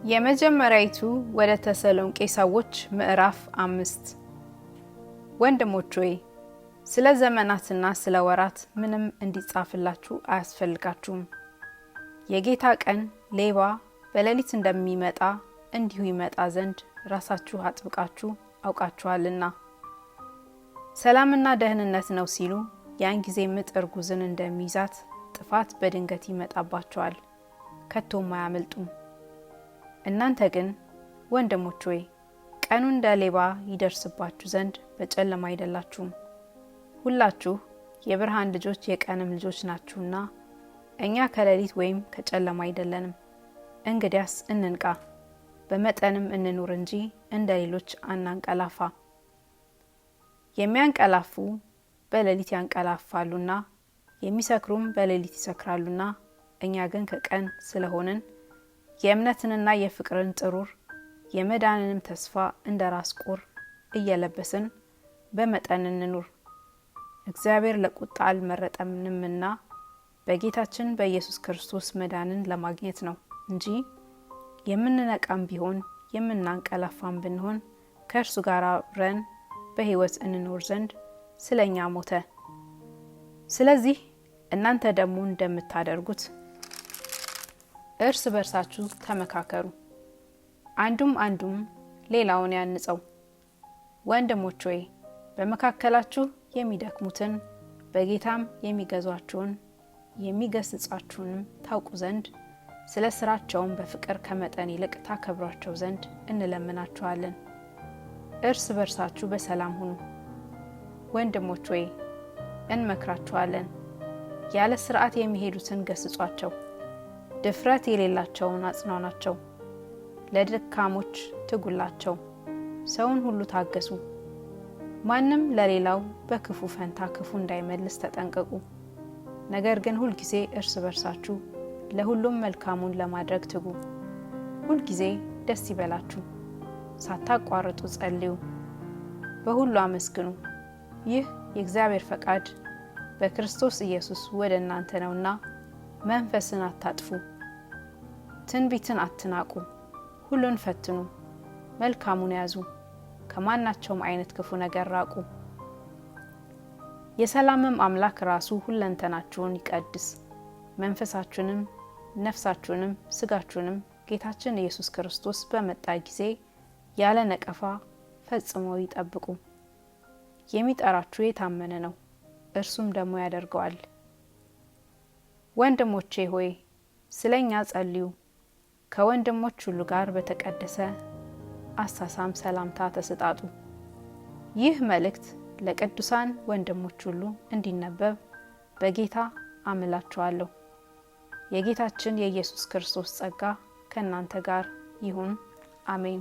የመጀመሪያይቱ ወደ ተሰሎንቄ ሰዎች ምዕራፍ 5 ወንድሞች ሆይ ስለ ዘመናትና ስለ ወራት ምንም እንዲጻፍላችሁ አያስፈልጋችሁም። የጌታ ቀን ሌባ በሌሊት እንደሚመጣ እንዲሁ ይመጣ ዘንድ ራሳችሁ አጥብቃችሁ አውቃችኋልና። ሰላምና ደህንነት ነው ሲሉ ያን ጊዜ ምጥ እርጉዝን እንደሚይዛት ጥፋት በድንገት ይመጣባቸዋል፣ ከቶም አያመልጡም። እናንተ ግን ወንድሞች ሆይ ቀኑ እንደ ሌባ ይደርስባችሁ ዘንድ በጨለማ አይደላችሁም። ሁላችሁ የብርሃን ልጆች የቀንም ልጆች ናችሁና እኛ ከሌሊት ወይም ከጨለማ አይደለንም። እንግዲያስ እንንቃ፣ በመጠንም እንኑር እንጂ እንደ ሌሎች አናንቀላፋ። የሚያንቀላፉ በሌሊት ያንቀላፋሉና የሚሰክሩም በሌሊት ይሰክራሉና እኛ ግን ከቀን ስለሆንን የእምነትንና የፍቅርን ጥሩር የመዳንንም ተስፋ እንደ ራስ ቁር እየለበስን በመጠን እንኑር። እግዚአብሔር ለቁጣ አልመረጠንምና በጌታችን በኢየሱስ ክርስቶስ መዳንን ለማግኘት ነው እንጂ የምንነቃም ቢሆን የምናንቀላፋም ብንሆን ከእርሱ ጋር አብረን በሕይወት እንኖር ዘንድ ስለኛ ሞተ። ስለዚህ እናንተ ደግሞ እንደምታደርጉት እርስ በርሳችሁ ተመካከሩ፣ አንዱም ሌላውን ያንጸው። ወንድሞች ሆይ በመካከላችሁ የሚደክሙትን በጌታም የሚገዟችሁን የሚገስጻችሁንም ታውቁ ዘንድ ስለ ስራቸውም በፍቅር ከመጠን ይልቅ ታከብሯቸው ዘንድ እንለምናችኋለን። እርስ በርሳችሁ በሰላም ሁኑ። ወንድሞች ሆይ እንመክራችኋለን፣ ያለ ስርዓት የሚሄዱትን ገስጿቸው፣ ድፍረት የሌላቸውን አጽናኗቸው፣ ለደካሞች ትጉላቸው፣ ሰውን ሁሉ ታገሱ። ማንም ለሌላው በክፉ ፈንታ ክፉ እንዳይመልስ ተጠንቀቁ። ነገር ግን ሁልጊዜ እርስ በርሳችሁ ለሁሉም መልካሙን ለማድረግ ትጉ። ሁልጊዜ ደስ ይበላችሁ፣ ሳታቋርጡ ጸልዩ፣ በሁሉ አመስግኑ። ይህ የእግዚአብሔር ፈቃድ በክርስቶስ ኢየሱስ ወደ እናንተ ነውና። መንፈስን አታጥፉ፣ ትንቢትን አትናቁ፣ ሁሉን ፈትኑ፣ መልካሙን ያዙ፣ ከማናቸውም አይነት ክፉ ነገር ራቁ። የሰላምም አምላክ ራሱ ሁለንተናችሁን ይቀድስ፣ መንፈሳችሁንም ነፍሳችሁንም ስጋችሁንም ጌታችን ኢየሱስ ክርስቶስ በመጣ ጊዜ ያለ ነቀፋ ፈጽመው ይጠብቁ። የሚጠራችሁ የታመነ ነው፣ እርሱም ደግሞ ያደርገዋል። ወንድሞቼ ሆይ ስለኛ ጸልዩ። ከወንድሞች ሁሉ ጋር በተቀደሰ አሳሳም ሰላምታ ተሰጣጡ። ይህ መልእክት ለቅዱሳን ወንድሞች ሁሉ እንዲነበብ በጌታ አምላችኋለሁ። የጌታችን የኢየሱስ ክርስቶስ ጸጋ ከእናንተ ጋር ይሁን። አሜን።